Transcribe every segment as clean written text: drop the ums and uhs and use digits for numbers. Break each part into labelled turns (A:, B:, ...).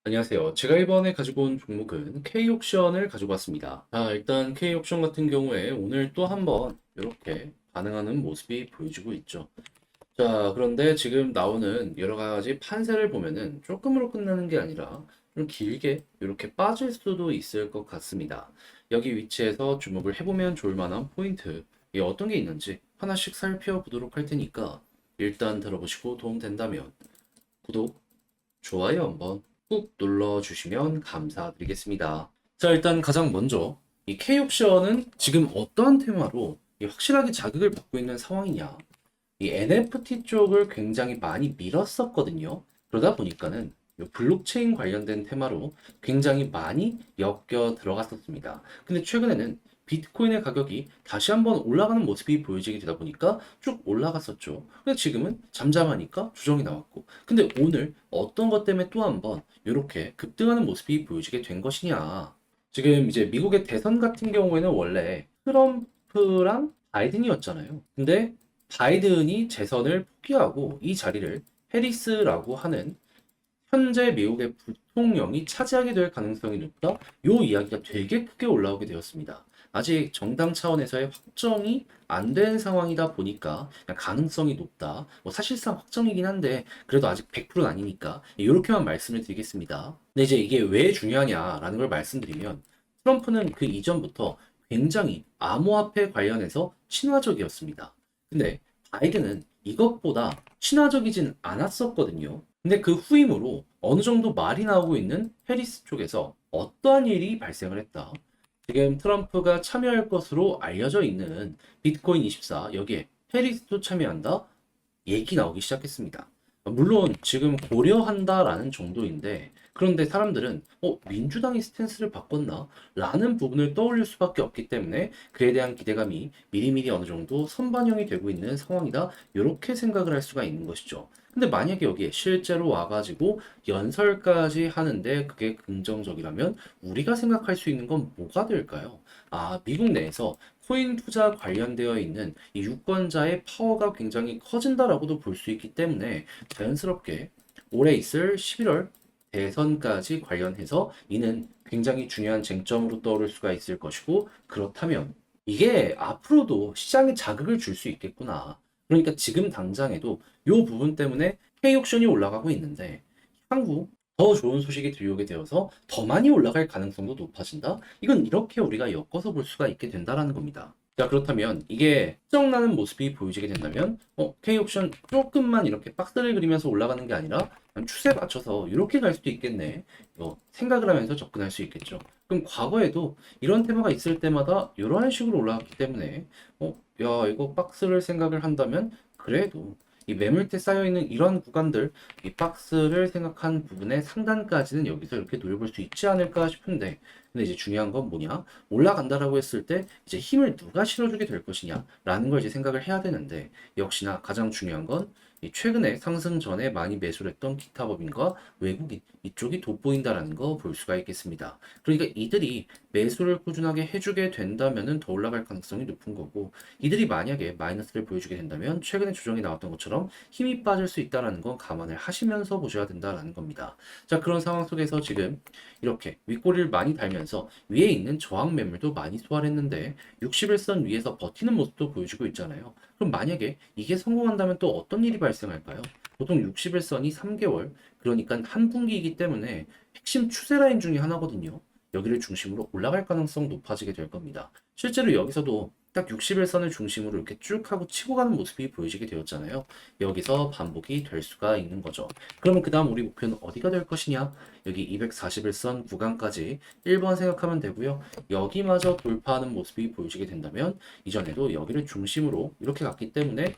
A: 안녕하세요. 제가 이번에 가지고 온 종목은 K옵션을 가지고 왔습니다. 일단 K옵션 같은 경우에 오늘 또 한번 이렇게 반응하는 모습이 보여지고 있죠. 그런데 지금 나오는 여러 가지 판세를 보면은 조금으로 끝나는 게 아니라 좀 길게 이렇게 빠질 수도 있을 것 같습니다. 여기 위치에서 주목을 해보면 좋을 만한 포인트, 이 어떤 게 있는지 하나씩 살펴보도록 할 테니까 일단 들어보시고 도움된다면 구독, 좋아요 한번 꾹 눌러주시면 감사드리겠습니다. 일단 가장 먼저 이 K옵션은 지금 어떠한 테마로 이 확실하게 자극을 받고 있는 상황이냐? 이 NFT 쪽을 굉장히 많이 밀었었거든요. 그러다 보니까는 이 블록체인 관련된 테마로 굉장히 많이 엮여 들어갔었습니다. 근데 최근에는 비트코인의 가격이 다시 한번 올라가는 모습이 보여지게 되다 보니까 쭉 올라갔었죠. 근데 지금은 잠잠하니까 조정이 나왔고. 근데 오늘 어떤 것 때문에 또 한번 이렇게 급등하는 모습이 보여지게 된 것이냐. 지금 이제 미국의 대선 같은 경우에는 원래 트럼프랑 바이든이었잖아요. 근데 바이든이 재선을 포기하고 이 자리를 해리스라고 하는 현재 미국의 부통령이 차지하게 될 가능성이 높다. 요 이야기가 되게 크게 올라오게 되었습니다. 아직 정당 차원에서의 확정이 안 된 상황이다 보니까 그냥 가능성이 높다. 뭐 사실상 확정이긴 한데 그래도 아직 100%는 아니니까 이렇게만 말씀을 드리겠습니다. 근데 이제 이게 왜 중요하냐라는 걸 말씀드리면 트럼프는 그 이전부터 굉장히 암호화폐 관련해서 친화적이었습니다. 근데 바이든은 이것보다 친화적이진 않았었거든요. 근데 그 후임으로 어느 정도 말이 나오고 있는 해리스 쪽에서 어떠한 일이 발생을 했다. 지금 트럼프가 참여할 것으로 알려져 있는 비트코인 24 여기에 해리스도 참여한다. 얘기 나오기 시작했습니다. 물론 지금 고려한다라는 정도인데 그런데 사람들은 민주당이 스탠스를 바꿨나? 라는 부분을 떠올릴 수밖에 없기 때문에 그에 대한 기대감이 미리미리 어느 정도 선반영이 되고 있는 상황이다. 이렇게 생각을 할 수가 있는 것이죠. 근데 만약에 여기에 실제로 와가지고 연설까지 하는데 그게 긍정적이라면 우리가 생각할 수 있는 건 뭐가 될까요? 미국 내에서 코인 투자 관련되어 있는 이 유권자의 파워가 굉장히 커진다라고도 볼 수 있기 때문에 자연스럽게 올해 있을 11월 대선까지 관련해서 이는 굉장히 중요한 쟁점으로 떠오를 수가 있을 것이고 그렇다면 이게 앞으로도 시장에 자극을 줄 수 있겠구나. 그러니까 지금 당장에도 이 부분 때문에 K옵션이 올라가고 있는데 향후 더 좋은 소식이 들려오게 되어서 더 많이 올라갈 가능성도 높아진다? 이건 이렇게 우리가 엮어서 볼 수가 있게 된다라는 겁니다. 그렇다면 이게 수정나는 모습이 보여지게 된다면 K옵션 조금만 이렇게 박스를 그리면서 올라가는 게 아니라 그냥 추세 맞춰서 이렇게 갈 수도 있겠네. 생각을 하면서 접근할 수 있겠죠. 그럼 과거에도 이런 테마가 있을 때마다 이런 식으로 올라갔기 때문에 야 이거 박스를 생각을 한다면 그래도 이 매물대 쌓여있는 이런 구간들, 이 박스를 생각한 부분의 상단까지는 여기서 이렇게 노려볼 수 있지 않을까 싶은데, 근데 이제 중요한 건 뭐냐? 올라간다라고 했을 때 이제 힘을 누가 실어주게 될 것이냐라는 걸 이제 생각을 해야 되는데, 역시나 가장 중요한 건 이 최근에 상승 전에 많이 매수를 했던 기타 법인과 외국인 이쪽이 돋보인다라는 거 볼 수가 있겠습니다. 그러니까 이들이 매수를 꾸준하게 해주게 된다면은 더 올라갈 가능성이 높은 거고, 이들이 만약에 마이너스를 보여주게 된다면 최근에 조정이 나왔던 것처럼 힘이 빠질 수 있다는 건 감안을 하시면서 보셔야 된다는 겁니다. 그런 상황 속에서 지금 이렇게 윗꼬리를 많이 달면서 위에 있는 저항 매물도 많이 소화를 했는데 60일선 위에서 버티는 모습도 보여주고 있잖아요. 그럼 만약에 이게 성공한다면 또 어떤 일이 발생할까요? 보통 60일선이 3개월, 그러니까 한 분기이기 때문에 핵심 추세 라인 중에 하나거든요. 여기를 중심으로 올라갈 가능성 높아지게 될 겁니다. 실제로 여기서도 딱 60일선을 중심으로 이렇게 쭉 하고 치고 가는 모습이 보여지게 되었잖아요. 여기서 반복이 될 수가 있는 거죠. 그러면 그 다음 우리 목표는 어디가 될 것이냐? 여기 241선 구간까지 1번 생각하면 되고요. 여기마저 돌파하는 모습이 보여지게 된다면 이전에도 여기를 중심으로 이렇게 갔기 때문에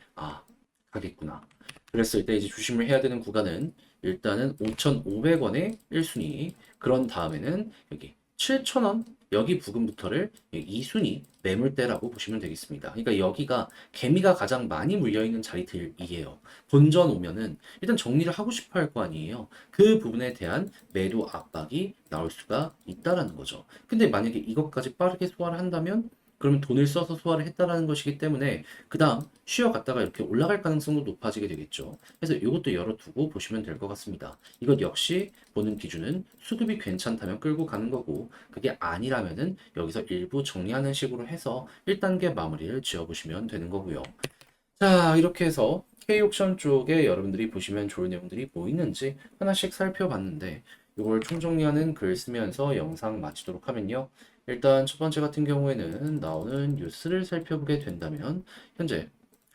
A: 가겠구나. 그랬을 때 이제 조심을 해야 되는 구간은 일단은 5,500원의 1순위, 그런 다음에는 여기 7,000원 여기 부근부터를 2순위 매물대라고 보시면 되겠습니다. 그러니까 여기가 개미가 가장 많이 물려있는 자리들이에요. 본전 오면은 일단 정리를 하고 싶어 할 거 아니에요. 그 부분에 대한 매도 압박이 나올 수가 있다라는 거죠. 근데 만약에 이것까지 빠르게 소화를 한다면 그러면 돈을 써서 소화를 했다라는 것이기 때문에 그 다음 쉬어갔다가 이렇게 올라갈 가능성도 높아지게 되겠죠. 그래서 이것도 열어두고 보시면 될 것 같습니다. 이것 역시 보는 기준은 수급이 괜찮다면 끌고 가는 거고 그게 아니라면은 여기서 일부 정리하는 식으로 해서 1단계 마무리를 지어보시면 되는 거고요. 자, 이렇게 해서 K옵션 쪽에 여러분들이 보시면 좋을 내용들이 뭐 있는지 하나씩 살펴봤는데 이걸 총정리하는 글 쓰면서 영상 마치도록 하면요. 일단 첫 번째 같은 경우에는 나오는 뉴스를 살펴보게 된다면 현재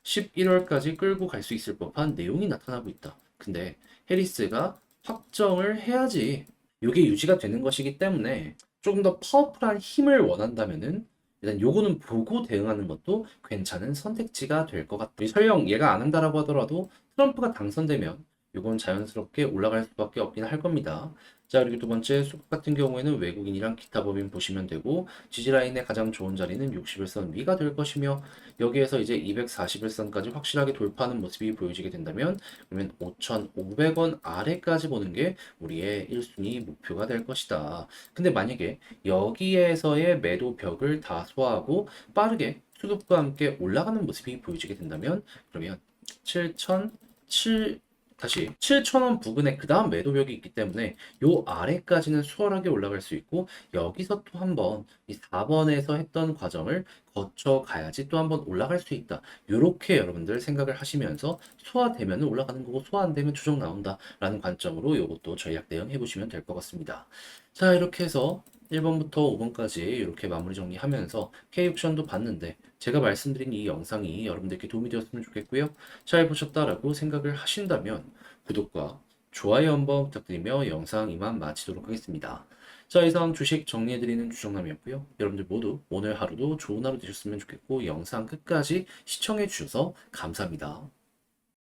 A: 11월까지 끌고 갈 수 있을 법한 내용이 나타나고 있다. 근데 해리스가 확정을 해야지 이게 유지가 되는 것이기 때문에 조금 더 파워풀한 힘을 원한다면은 일단 요거는 보고 대응하는 것도 괜찮은 선택지가 될 것 같아요. 설령 얘가 안 한다라고 하더라도 트럼프가 당선되면 요건 자연스럽게 올라갈 수밖에 없긴 할 겁니다. 자, 그리고 두 번째 수급 같은 경우에는 외국인이랑 기타 법인 보시면 되고 지지라인의 가장 좋은 자리는 60일선 위가 될 것이며 여기에서 이제 240일선까지 확실하게 돌파하는 모습이 보여지게 된다면 그러면 5,500원 아래까지 보는 게 우리의 1순위 목표가 될 것이다. 근데 만약에 여기에서의 매도 벽을 다 소화하고 빠르게 수급과 함께 올라가는 모습이 보여지게 된다면 그러면 7,007 다시 7,000원 부근에 그 다음 매도벽이 있기 때문에 요 아래까지는 수월하게 올라갈 수 있고 여기서 또 한번 이 4번에서 했던 과정을 거쳐 가야지 또 한번 올라갈 수 있다. 요렇게 여러분들 생각을 하시면서 소화되면 올라가는 거고 소화 안 되면 추정 나온다라는 관점으로 요것도 전략 대응해 보시면 될 것 같습니다. 자, 이렇게 해서 1번부터 5번까지 이렇게 마무리 정리하면서 K옵션도 봤는데 제가 말씀드린 이 영상이 여러분들께 도움이 되었으면 좋겠고요. 잘 보셨다라고 생각을 하신다면 구독과 좋아요 한번 부탁드리며 영상 이만 마치도록 하겠습니다. 자, 이상 주식 정리해드리는 주정남이었고요. 여러분들 모두 오늘 하루도 좋은 하루 되셨으면 좋겠고 영상 끝까지 시청해 주셔서 감사합니다.